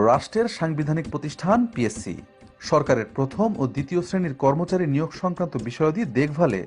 রাষ্ট্রের সাংবিধানিক প্রতিষ্ঠান পিএসসি সরকারের প্রথম ও দ্বিতীয় শ্রেণীর কর্মচারী নিয়োগ সংক্রান্ত বিষয়াদি দেখভালে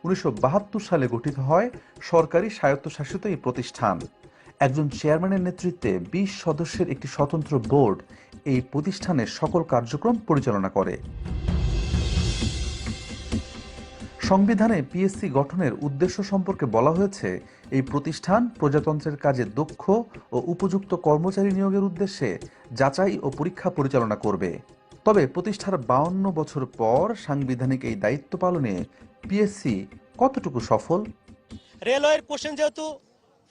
১৯৭২ সালে গঠিত হয় সরকারি স্বায়ত্তশাসিত এই প্রতিষ্ঠান। একজন চেয়ারম্যানের নেতৃত্বে ২০ সদস্যের একটি স্বতন্ত্র বোর্ড এই প্রতিষ্ঠানের সকল কার্যক্রম পরিচালনা করে। সংবিধানে পিএসসি গঠনের উদ্দেশ্য সম্পর্কে বলা হয়েছে, এই প্রতিষ্ঠান প্রজাতন্ত্রের কাজে দক্ষ ও উপযুক্ত কর্মচারী নিয়োগের উদ্দেশ্যে যাচাই ও পরীক্ষা পরিচালনা করবে। তবে প্রতিষ্ঠার ৫২ বছর পর সাংবিধানিক এই দায়িত্ব পালনে পিএসসি কতটুকু সফল? রেলওয়ের কোশ্চেন যেহেতু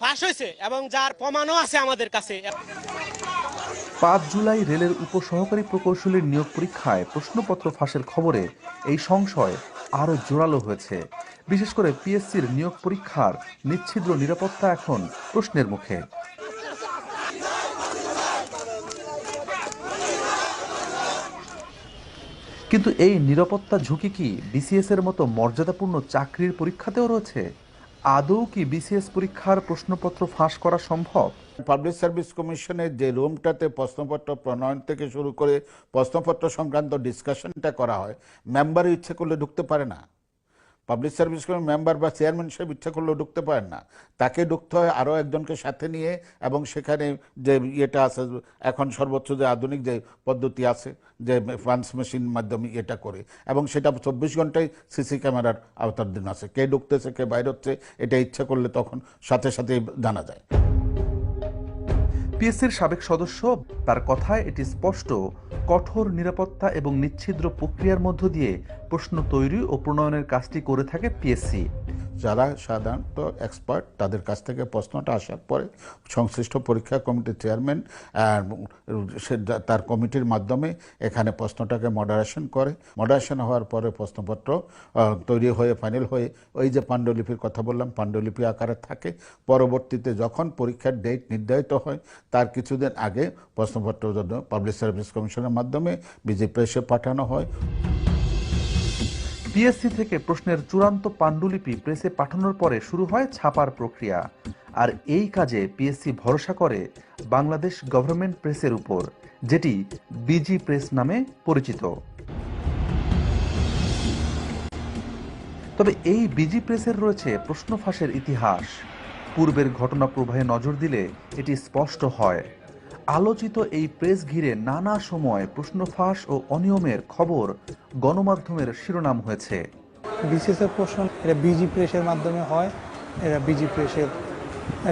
ফাঁস হয়েছে এবং যার প্রমাণও আছে আমাদের কাছে। ৫ জুলাই রেলের উপসহকারী প্রকৌশলীর নিয়োগ পরীক্ষায় প্রশ্নপত্র ফাঁসের খবরে এই সংশয় আরও জোরালো হয়েছে। বিশেষ করে পিএসসির নিয়োগ পরীক্ষার নিচ্ছিদ্র নিরাপত্তা এখন প্রশ্নের মুখে। কিন্তু এই নিরাপত্তা ঝুঁকি কি বিসিএস এর মতো মর্যাদাপূর্ণ চাকরির পরীক্ষাতেও রয়েছে? আদৌ কি বিসিএস পরীক্ষার প্রশ্নপত্র ফাঁস করা সম্ভব? পাবলিক সার্ভিস কমিশনের যে রুমটাতে প্রশ্নপত্র প্রণয়ন থেকে শুরু করে প্রশ্নপত্র সংক্রান্ত ডিসকাশনটা করা হয়, মেম্বার ইচ্ছে করলে ঢুকতে পারে না। পাবলিক সার্ভিস কমিশন মেম্বার বা চেয়ারম্যান সাহেব ইচ্ছা করলেও ঢুকতে পারেন না, তাকে ঢুকতে হয় আরও একজনকে সাথে নিয়ে। এবং সেখানে যে ইয়েটা আছে, এখন সর্বোচ্চ যে আধুনিক যে পদ্ধতি আছে, যে ফান্স মেশিন মাধ্যমে এটা করে, এবং সেটা ২৪ ঘন্টায় সিসি ক্যামেরার আওতাধীন আছে, কে ঢুকতেছে কে বাইর হচ্ছে, এটা ইচ্ছা করলে তখন সাথে সাথে জানা যায়। পিএসসির সাবেক সদস্য, তার কথায় এটি স্পষ্ট, কঠোর নিরাপত্তা এবং নিচ্ছিদ্র প্রক্রিয়ার মধ্য দিয়ে প্রশ্ন তৈরি ও প্রণয়নের কাজটি করে থাকে পিএসসি। যারা সাধারণত এক্সপার্ট, তাদের কাছ থেকে প্রশ্নটা আসার পরে সংশ্লিষ্ট পরীক্ষা কমিটির চেয়ারম্যান তার কমিটির মাধ্যমে এখানে প্রশ্নটাকে মডারেশন করে। মডারেশন হওয়ার পরে প্রশ্নপত্র তৈরি হয়ে ফাইনাল হয়ে ওই যে পাণ্ডুলিপির কথা বললাম, পাণ্ডুলিপি আকারে থাকে। পরবর্তীতে যখন পরীক্ষার ডেট নির্ধারিত হয়, তার কিছুদিন আগে প্রশ্নপত্র জন্য পাবলিক সার্ভিস কমিশনের মাধ্যমে বিজি প্রেসে পাঠানো হয়। পিএসসি থেকে প্রশ্নের চূড়ান্ত পাণ্ডুলিপি প্রেসে পাঠানোর পরে শুরু হয় ছাপার প্রক্রিয়া। আর এই কাজে পিএসসি ভরসা করে বাংলাদেশ গভর্নমেন্ট প্রেসের উপর, যেটি বিজি প্রেস নামে পরিচিত। তবে এই বিজি প্রেসের রয়েছে প্রশ্ন ফাঁসের ইতিহাস। পূর্বের ঘটনা প্রবাহে নজর দিলে এটি স্পষ্ট হয়। আলোচিত এই প্রেস ঘিরে নানা সময় প্রশ্ন ফাঁস ও অনিয়মের খবর গণমাধ্যমের শিরোনাম হয়েছে। বিসিএস এর প্রশ্ন এটা বিজি প্রেসের মাধ্যমে হয়। এরা বিজি প্রেসের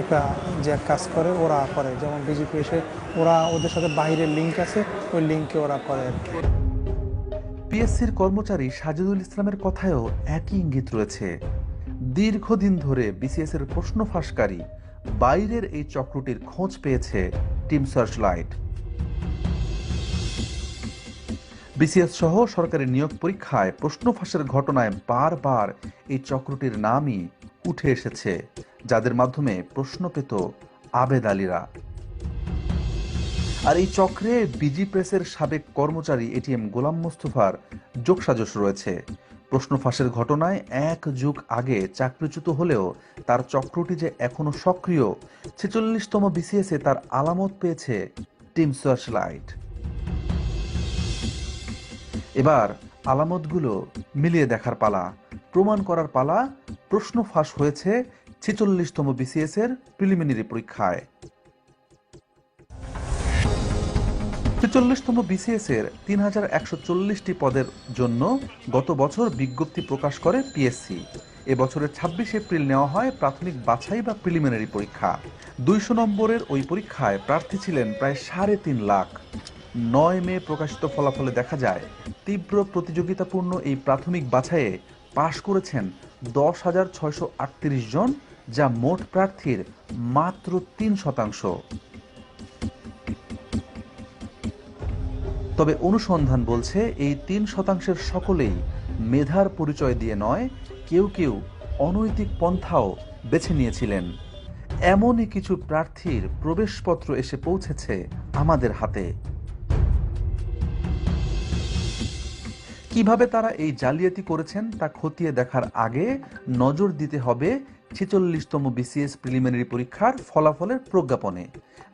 একটা যে কাজ করে ওরা করে, যেমন বিজি প্রেসে ওরা ওদের সাথে বাইরের লিঙ্ক আছে, ওই লিঙ্কে ওরা করে। পিএসসির কর্মচারী সাজিদুল ইসলামের কথায়ও একই ইঙ্গিত রয়েছে। দীর্ঘদিন ধরে বিসিএস এর প্রশ্ন ফাঁসকারী বাইরের এই চক্রটির খোঁজ পেয়েছে টিম সার্চলাইট। বিসিএস সহ সরকারি নিয়োগ পরীক্ষায় প্রশ্ন ফাঁসের ঘটনায় বারবার এই চক্রটির নামই উঠে এসেছে, যাদের মাধ্যমে প্রশ্ন পেত আবেদ আলীরা। আর এই চক্রে বিজি প্রেসের সাবেক কর্মচারী এটিএম গোলাম মোস্তফার যোগসাজশ রয়েছে। প্রশ্ন ফাঁসের ঘটনায় ১ যুগ আগে চাকরিচ্যুত হলেও তার চক্রটি যে এখনো সক্রিয়, ৪৬তম বিসিএস এ তার আলামত পেয়েছে টিম সার্চলাইট। এবার আলামতগুলো মিলিয়ে দেখার পালা, প্রমাণ করার পালা। প্রশ্ন ফাঁস হয়েছে ৪৬তম বিসিএস এর প্রিলিমিনারি পরীক্ষায়। ৪৬তম বিসিএস এর ৩,১৪০টি পদের জন্য গত বছর বিজ্ঞপ্তি প্রকাশ করে পিএসসি। এবছরের ২৬ এপ্রিল নেওয়া হয় প্রাথমিক বাছাই বা প্রিলিমিনারি পরীক্ষা। ২০০ নম্বরের ওই পরীক্ষায় প্রার্থী ছিলেন প্রায় ৩.৫ লাখ। ৯ মে প্রকাশিত ফলাফলে দেখা যায়, তীব্র প্রতিযোগিতাপূর্ণ এই প্রাথমিক বাছাইয়ে পাশ করেছেন ১০,৬৩৮ জন, যা মোট প্রার্থীর মাত্র ৩%। তবে অনুসন্ধান বলছে এই ৩%-এর সকলেই মেধার পরিচয় দিয়ে নয়, কেউ কেউ অনৈতিক পন্থাও বেছে নিয়েছিলেন। এমনই কিছু প্রার্থীর প্রবেশপত্র এসে পৌঁছেছে আমাদের হাতে। কিভাবে তারা এই জালিয়াতি করেছেন তা খতিয়ে দেখার আগে নজর দিতে হবে ৪৬তম বিসিএস প্রিলিমিনারি পরীক্ষার ফলাফলের প্রজ্ঞাপনে।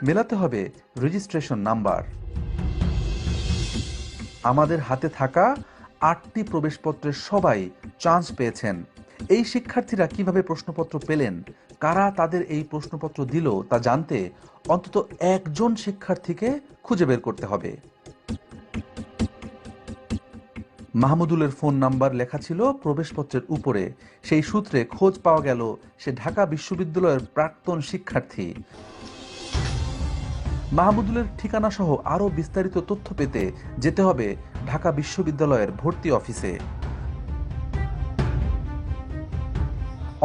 মেলাতে হবে রেজিস্ট্রেশন নাম্বার। আমাদের হাতে থাকা 8টি প্রবেশপত্রের সবাই চান্স পেয়েছেন। এই শিক্ষার্থীরা কিভাবে প্রশ্নপত্র পেলেন, কারা তাদের এই প্রশ্নপত্র দিল তা জানতে অন্তত একজন শিক্ষার্থীকে খুঁজে বের করতে হবে। মাহমুদুলের ফোন নাম্বার লেখা ছিল প্রবেশপত্রের উপরে। সেই সূত্রে খোঁজ পাওয়া গেল সে ঢাকা বিশ্ববিদ্যালয়ের প্রাক্তন শিক্ষার্থী। মাহমুদুলের ঠিকানা সহ আরও বিস্তারিত তথ্য পেতে যেতে হবে ঢাকা বিশ্ববিদ্যালয়ের ভর্তি অফিসে।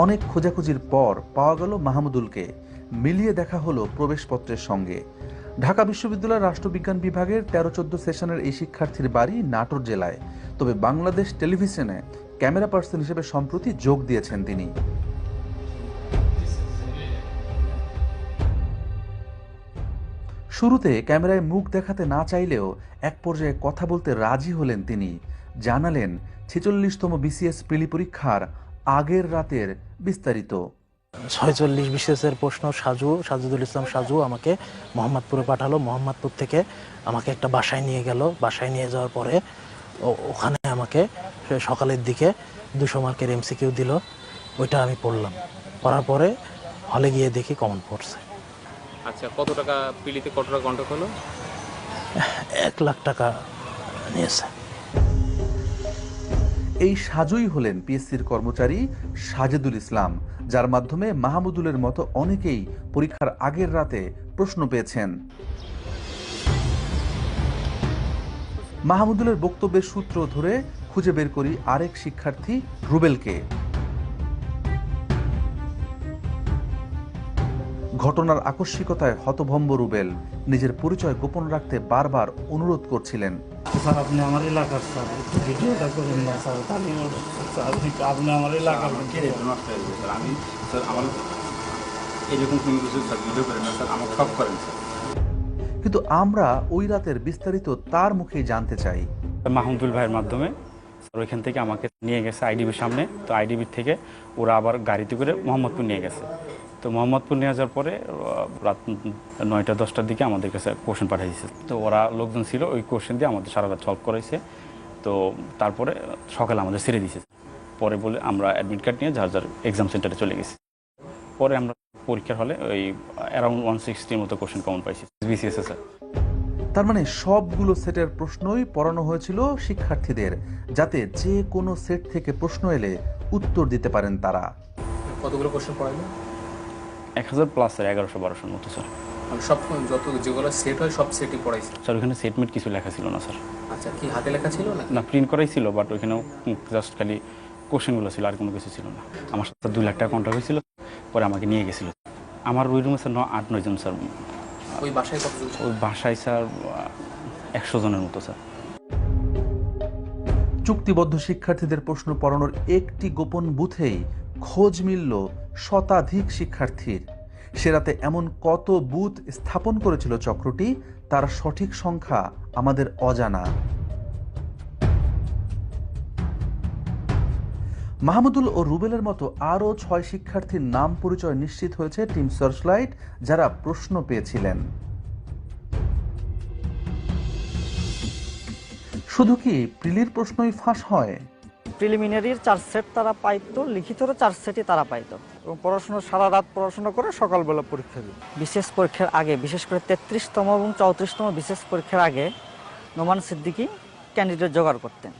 অনেক খোঁজাখুঁজির পর পাওয়া গেল মাহমুদুলকে। মিলিয়ে দেখা হলো প্রবেশপত্রের সঙ্গে। ঢাকা বিশ্ববিদ্যালয়ের রাষ্ট্রবিজ্ঞান বিভাগের 13-14 সেশনের এই শিক্ষার্থীর বাড়ি নাটোর জেলায়। তবে বাংলাদেশ টেলিভিশনে ক্যামেরা পার্সন হিসেবে সম্প্রতি যোগ দিয়েছেন তিনি। শুরুতে ক্যামেরায় মুখ দেখাতে না চাইলেও এক পর্যায়ে কথা বলতে রাজি হলেন তিনি। জানালেন 46তম বিসিএস প্রিলি পরীক্ষার আগের রাতের বিস্তারিত। 46 বিসিএসের প্রশ্ন সাজুদুল ইসলাম সাজু আমাকে মোহাম্মদপুরে পাঠালো। মোহাম্মদপুর থেকে আমাকে একটা বাসায় নিয়ে গেল। বাসায় নিয়ে যাওয়ার পরে ওখানে আমাকে সকালের দিকে 200 মার্কের এমসিকিউ দিল। ওইটা আমি পড়লাম। পড়ার পরে হলে গিয়ে দেখি কমন পড়ছে। আচ্ছা, কত টাকা পিলিতে, কত টাকা কন্ট্যাক্ট হলো? 1 লাখ টাকা নিয়েছে। এই সাজুই হলেন পিএসসির কর্মচারী সাজেদুল ইসলাম, যার মাধ্যমে মাহমুদুলের মতো অনেকেই পরীক্ষার আগের রাতে প্রশ্ন পেয়েছেন। মাহমুদুলের বক্তব্যের সূত্র ধরে খুঁজে বের করি আরেক শিক্ষার্থী রুবেলকে। ঘটনার আকস্মিকতায় হতভম্ব রুবেল নিজের পরিচয় গোপন রাখতে বারবার অনুরোধ করছিলেন। স্যার, আপনি আমার এলাকার স্যার, একটু ভিডিওটা করেন না স্যার, তাহলে স্যার আপনি আমার এলাকার আমি স্যার আমার এরকম কোনো কিছু স্যার ভিডিও করেন না স্যার, আমার সব করেন স্যার। কিন্তু আমরা ওই রাতের বিস্তারিত তার মুখেই জানতে চাই। মাহমুদুল ভাইয়ের মাধ্যমে স্যার ওইখান থেকে আমাকে নিয়ে গেছে আইডিবির সামনে। তো আইডিবির থেকে ওরা আবার গাড়িতে করে মোহাম্মদপুর নিয়ে গেছে। তো মোহাম্মদপুর নিয়ে যাওয়ার পরে রাত 9টা-10টার দিকে আমাদের কাছে কোশ্চেন পাঠিয়ে দিয়েছে। তো ওরা লোকজন ছিল, ওই কোশ্চেন দিয়ে আমাদের সারা রাত সলভ করাইছে। তো তারপরে সকালে আমাদের ছেড়ে দিয়েছে। পরে বলে আমরা অ্যাডমিট কার্ড নিয়ে যার যার এক্সাম সেন্টারে চলে গেছি। পরে আমরা পরীক্ষার হলে ওই অ্যারাউন্ড 160-র মতো কোশ্চেন কমন পাইছি বিসিএস এ স্যার। তার মানে সবগুলো সেটের প্রশ্নই পড়ানো হয়েছিল শিক্ষার্থীদের, যাতে যে কোনো সেট থেকে প্রশ্ন এলে উত্তর দিতে পারেন তারা। কতগুলো কোশ্চেন পড়াইলো? 1000 প্লাস স্যার, 1100-1200 মতো স্যার। আমি সব যত যেগুলো সেট হয় সব সেটই পড়াইছি স্যার ওইখানে সেটমেট কিছু লেখা ছিল না স্যার। আচ্ছা, কি হাতে লেখা ছিল না? না, প্রিন্ট করাই ছিল, বাট ওইখানেও জাস্ট খালি কোশ্চেনগুলো ছিল, আর কোনো কিছু ছিল না। আমার সাথে 2 লাখ টাকা কন্ট্রাক্ট হয়েছিল, পরে আমাকে নিয়ে গেছিল। আমার ওই রুমে স্যার 8-9 জন স্যার। ওই বাসায় কতজন? ওই বাসায় স্যার 100 জনের মতো স্যার। চুক্তিবদ্ধ শিক্ষার্থীদের প্রশ্ন পড়ানোর একটি গোপন বুথেই খোঁজ মিলল শতাধিক শিক্ষার্থীর। সে রাতে এমন কত বুথ স্থাপন করেছিল চক্রটি, তার সঠিক সংখ্যা আমাদের অজানা। মাহমুদুল ও রুবেলের মতো আরও 6 শিক্ষার্থীর নাম পরিচয় নিশ্চিত হয়েছে টিম সার্চলাইট, যারা প্রশ্ন পেয়েছিলেন। শুধু কি প্রিলির প্রশ্নই ফাঁস হয়? প্রিলিমিনারির 4 সেট তারা পাইতো, লিখিতরও 4 সেটই তারা পাইতো। এবং পড়াশোনা সারা রাত পড়াশোনা করে সকালবেলা পরীক্ষা দিই। বিশেষ পরীক্ষার আগে, বিশেষ করে 33তম এবং 34তম বিশেষ পরীক্ষার আগে নোমান সিদ্দিকী ক্যান্ডিডেট জোগাড় করতেন।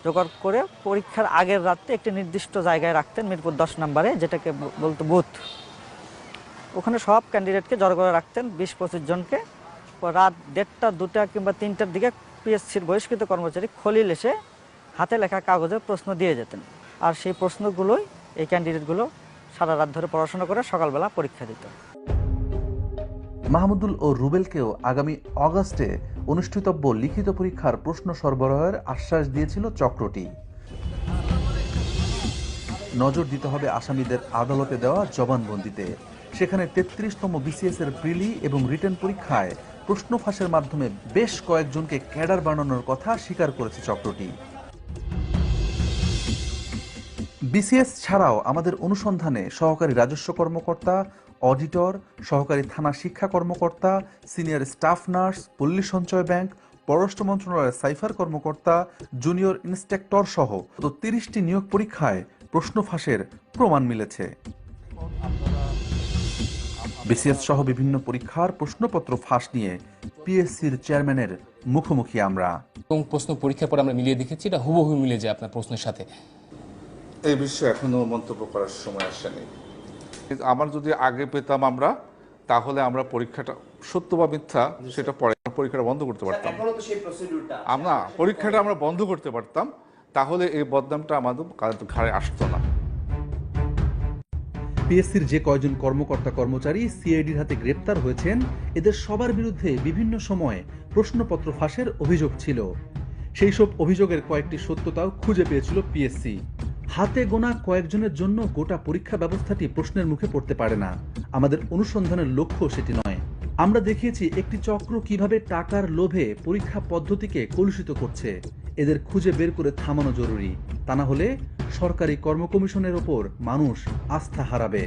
জোগাড় করে পরীক্ষার আগের রাতে একটি নির্দিষ্ট জায়গায় রাখতেন, মিরপুর 10 নম্বরে, যেটাকে বলতো বুথ। ওখানে সব ক্যান্ডিডেটকে জড়ো করে রাখতেন, 20-25 জনকে। রাত 1:30, 2টা কিংবা 3টার দিকে পিএসসির বহিষ্কৃত কর্মচারী খলিল এসে হাতে লেখা কাগজে প্রশ্ন দিয়ে যেতেন। আর সেই প্রশ্নগুলোই এই ক্যান্ডিডেটগুলো সারা রাত ধরে পড়াশোনা করে সকালবেলা পরীক্ষা দিত। মাহমুদুল ও রুবেলকেও আগামী অগাস্টে অনুষ্ঠিতব্য লিখিত পরীক্ষার প্রশ্ন সরবরাহের আশ্বাস দিয়েছিল চক্রটি। নজর দিতে হবে আসামিদের আদালতে দেওয়া জবানবন্দিতে। সেখানে 33তম বিসিএস এর প্রিলি এবং রিটেন পরীক্ষায় প্রশ্ন ফাঁসের মাধ্যমে বেশ কয়েকজনকে ক্যাডার বানানোর কথা স্বীকার করেছে চক্রটি। বিসিএস ছাড়াও আমাদের অনুসন্ধানে সহকারী রাজস্ব কর্মকর্তা, অডিটর, সহকারী থানা শিক্ষা কর্মকর্তা, সিনিয়র স্টাফ নার্স, পল্লী সঞ্চয় ব্যাংক, পররাষ্ট্র মন্ত্রণালয়ের সাইফার কর্মকর্তা, জুনিয়র ইন্সট্রাক্টর সহ 30টি নিয়োগ পরীক্ষায় প্রশ্ন ফাঁসের প্রমাণ মিলেছে। বিসিএস সহ বিভিন্ন পরীক্ষার প্রশ্নপত্র ফাঁস নিয়ে পিএসসির চেয়ারম্যানের মুখোমুখি আমরা। এবং প্রশ্ন পরীক্ষার পর আমরা মিলিয়ে দেখেছি, এটা হুবহু মিলে যায় আপনার প্রশ্নের সাথে। এই বিষয়ে এখনো মন্তব্য করার সময় আসেনি। আমার যদি আগে পেতাম আমরা, তাহলে আমরা পরীক্ষাটা সত্য বা মিথ্যা সেটা পরে পরীক্ষাটা বন্ধ করতে পারতাম। আমরা পরীক্ষাটা আমরা বন্ধ করতে পারতাম, তাহলে এই বদনামটা আমাদের ঘাড়ে আসতো না। পিএসসির যে কয়জন কর্মকর্তা কর্মচারী সিআইডির হাতে গ্রেপ্তার হয়েছেন, এদের সবার বিরুদ্ধে বিভিন্ন সময়ে প্রশ্নপত্র ফাঁসের অভিযোগ ছিল। সেই সব অভিযোগের কয়েকটি সত্যতাও খুঁজে পেয়েছিল পিএসসি। হাতে গোনা কয়েকজনের জন্য গোটা পরীক্ষা ব্যবস্থাটি প্রশ্নের মুখে পড়তে পারে না। আমাদের অনুসন্ধানের লক্ষ্য সেটি নয়। আমরা দেখিয়েছি একটি চক্র কিভাবে টাকার লোভে পরীক্ষা পদ্ধতিকে কলুষিত করছে। এদের খুঁজে বের করে থামানো জরুরি, তা না হলে সরকারি কর্ম কমিশনের ওপর মানুষ আস্থা হারাবে।